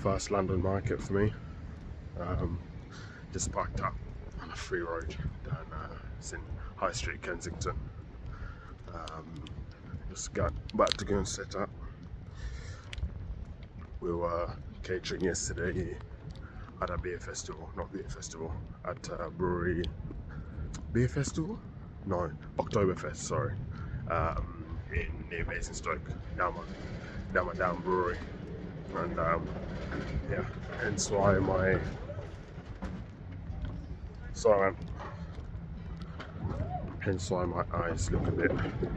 first London market for me. Just parked up on a free road down it's in High Street, Kensington. Just got about to go and set up. We were catering yesterday at a beer festival, not beer festival, at a brewery. Beer festival? No, Oktoberfest, sorry. In near Basingstoke, down brewery. And yeah, hence why my eyes look a bit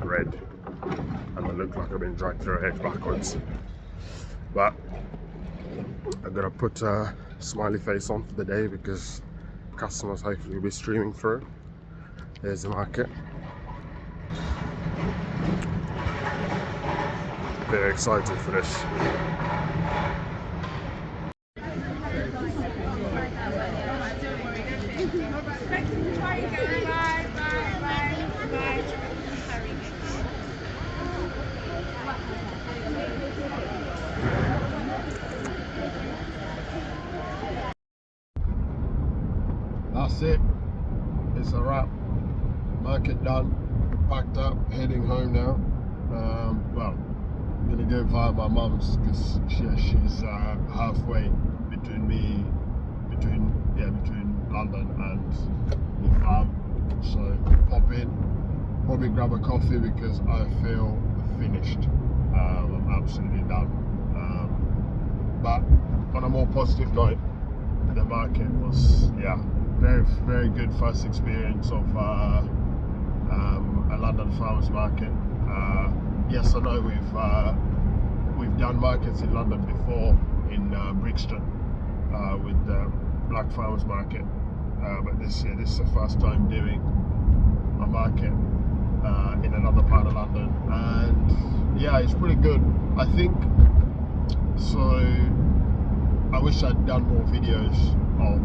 red and I look like I've been dragged through a hedge backwards. But I'm gonna put a smiley face on for the day because customers hopefully will be streaming through. There's the market. Very excited for this. That's it. It's a wrap. Market done. Packed up. Heading home now. Well, I'm gonna go via my mum's because she's halfway between London and the farm. So pop in, probably grab a coffee because I feel finished. I'm absolutely done. But on a more positive note, the market was very, very good first experience of a London farmers market. Yes, I know we've done markets in London before in Brixton with the Black Farmers Market, but this is the first time doing a market in another part of London, and yeah, it's pretty good. I think so. I wish I'd done more videos of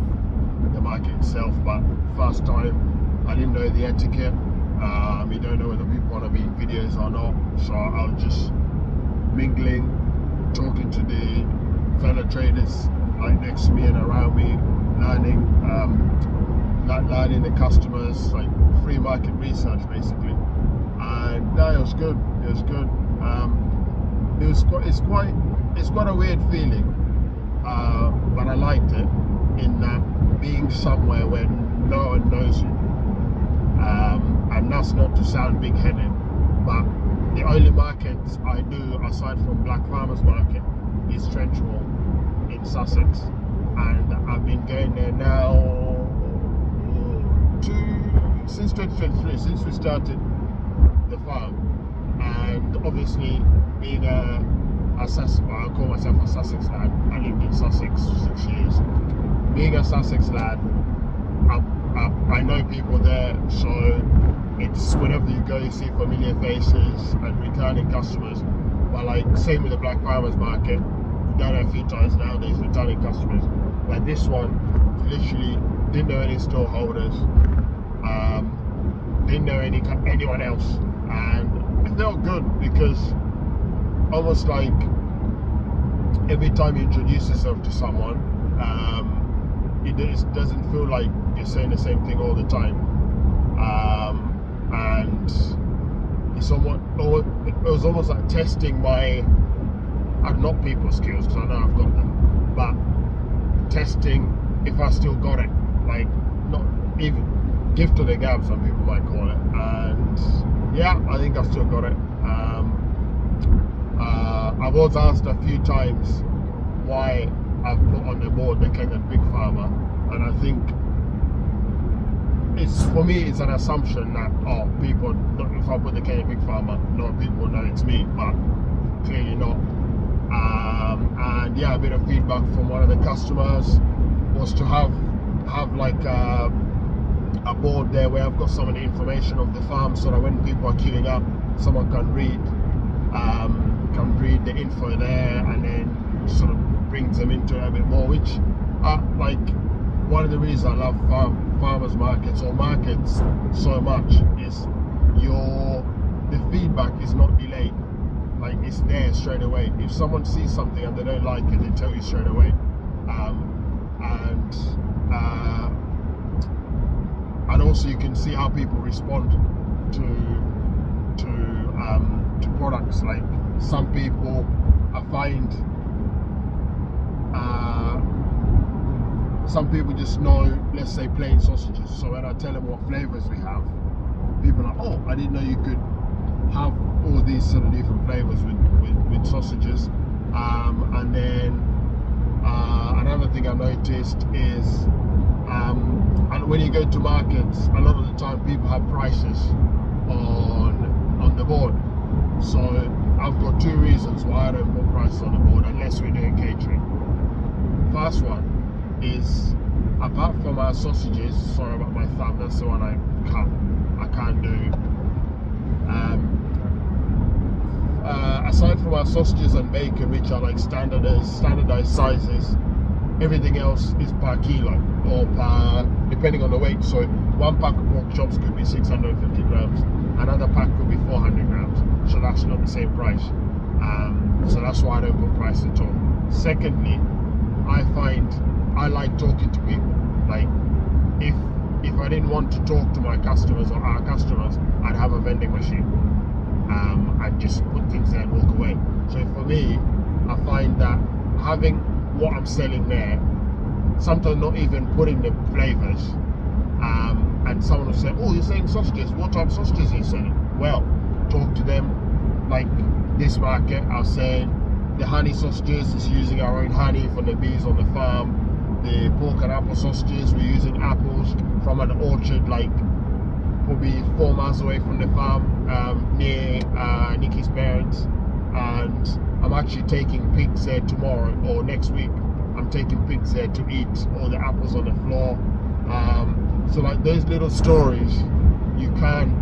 the market itself, but first time I didn't know the etiquette. You don't know whether people want to be in videos or not, so I was just mingling, talking to the fellow traders like next to me and around me, learning the customers, like free market research basically. And no, it was good. It was good. It's quite a weird feeling, but I liked it in that being somewhere where no one knows you. And that's not to sound big-headed, but the only markets I do aside from Black Farmers Market is Trenchwall in Sussex, and I've been going there now since 2023, since we started the farm. And obviously, being I call myself a Sussex lad. I lived in Sussex 6 years. Being a Sussex lad, I know people there, so it's whenever you go you see familiar faces and returning customers. But like same with the Black Farmers Market, we've done it a few times nowadays, returning customers. Like this one, literally didn't know any store holders, didn't know anyone else, and it felt good because almost like every time you introduce yourself to someone, it doesn't feel like you're saying the same thing all the time, and it was almost like testing my not people skills, because I know I've got them, but testing if I still got it, like not even gift of the gab, some people might call it. And yeah, I think I've still got it. I was asked a few times why I've put on the board the Kenyan Big Farmer, and I think for me it's an assumption that people, if I put the Kenyan Big Farmer, no people know it's me, but clearly not. And yeah, a bit of feedback from one of the customers was to have like a board there where I've got some of the information of the farm, so that when people are queuing up, someone can read the info there, and then sort of brings them into it a bit more, which like one of the reasons I love farmers markets or markets so much is the feedback is not delayed. like it's there straight away. If someone sees something and they don't like it, they tell you straight away. And also you can see how people respond to products. Like some people, I find some people just know, let's say, plain sausages. So when I tell them what flavors we have, people are like, oh, I didn't know you could have all these sort of different flavors with sausages. And then another thing I noticed is and when you go to markets, a lot of the time people have prices on the board. So I've got two reasons why I don't put prices on the board unless we're doing catering. First one is, apart from our sausages, sorry about my thumb, that's the one I can't do. Aside from our sausages and bacon, which are like standardized sizes, everything else is per kilo or per, depending on the weight. So one pack of pork chops could be 650 grams, another pack could be 400 grams. So that's not the same price. So that's why I don't put price at all. Secondly, I find I like talking to people. Like if I didn't want to talk to my customers or our customers, I'd have a vending machine. I'd just put things there and walk away. So for me, I find that having what I'm selling there, sometimes not even putting the flavors, and someone will say, oh, you're selling sausages, what type of sausages are you selling? Well, talk to them. Like this market, I was saying the honey sausages is using our own honey from the bees on the farm. The pork and apple sausages, we're using apples from an orchard like probably 4 miles away from the farm, near Nikki's parents. And I'm actually taking pigs there tomorrow or next week. I'm taking pigs there to eat all the apples on the floor. So like those little stories, you can't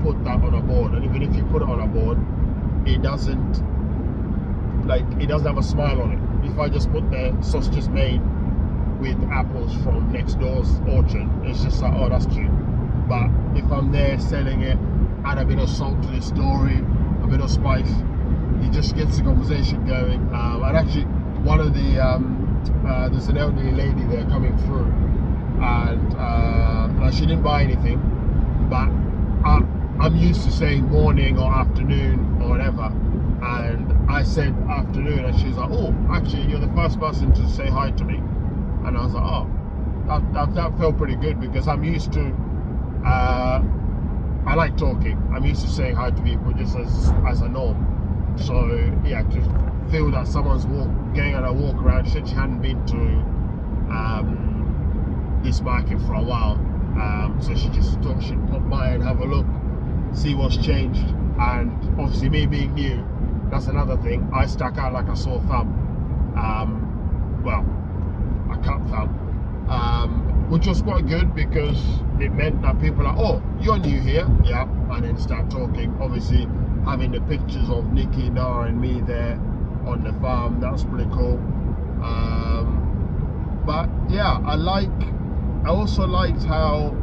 put that on a board. And even if you put it on a board, it doesn't have a smile on it. If I just put the sausages made with apples from next door's orchard, it's just like, oh, that's cute. But if I'm there selling it, add a bit of salt to the story, a bit of spice, it just gets the conversation going. And actually, one of the there's an elderly lady there coming through, and she didn't buy anything, but I'm used to saying morning or afternoon or whatever, and I said afternoon, and she's like, oh, actually, you're the first person to say hi to me. And I was like, oh, that felt pretty good, because I'm used to, I like talking. I'm used to saying hi to people just as a norm. So yeah, to feel that someone's going on a walk around, she hadn't been to this market for a while, so she just thought she'd pop by and have a look, see what's changed. And obviously me being new, that's another thing, I stuck out like a sore thumb. Well, a cut thumb, which was quite good, because it meant that people are, oh, you're new here, yeah, and then start talking. Obviously having the pictures of Nikki, Nara and me there on the farm, that was pretty cool. But yeah, I also liked how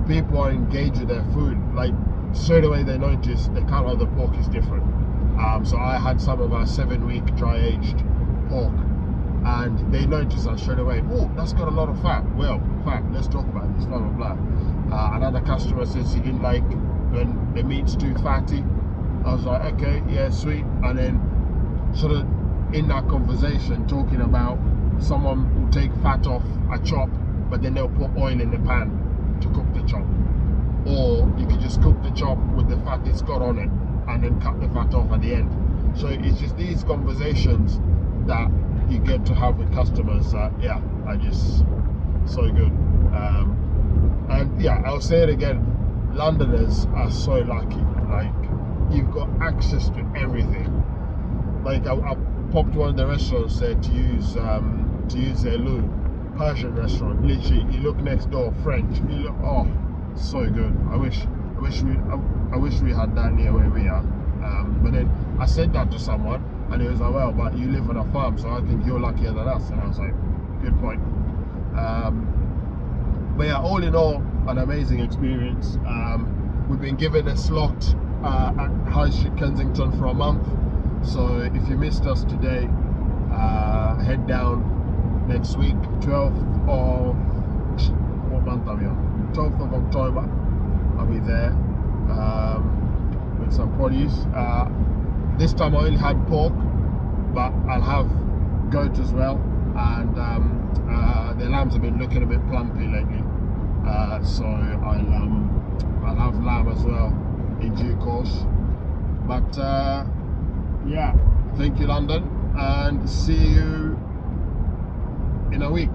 people are engaged with their food. Like straight away they notice the colour of the pork is different. So I had some of our 7-week dry aged pork, and they noticed that straight away. Oh, that's got a lot of fat. Well, fat, let's talk about this, blah blah blah. Another customer says he didn't like when the meat's too fatty. I was like, okay, yeah, sweet. And then sort of in that conversation talking about someone will take fat off a chop, but then they'll put oil in the pan to cook the chop. Or you could just cook the chop with the fat it's got on it and then cut the fat off at the end. So it's just these conversations that you get to have with customers that, yeah, are just so good. And yeah, I'll say it again, Londoners are so lucky. Like, you've got access to everything. Like I popped one of the restaurants there to use their loo, Persian restaurant. Literally, you look next door, French. You look, oh, so good. I wish we had that near where we are. But then I said that to someone, and he was like, well, but you live on a farm, so I think you're luckier than us. And I was like, good point. But yeah, all in all, an amazing experience. We've been given a slot at High Street Kensington for a month. So if you missed us today, head down next week, 12th of, what month are we on? 12th of October, I'll be there with some produce. This time I only had pork, but I'll have goat as well, and the lambs have been looking a bit plumpy lately, so I'll have lamb as well in due course. But yeah, thank you London, and see you in a week.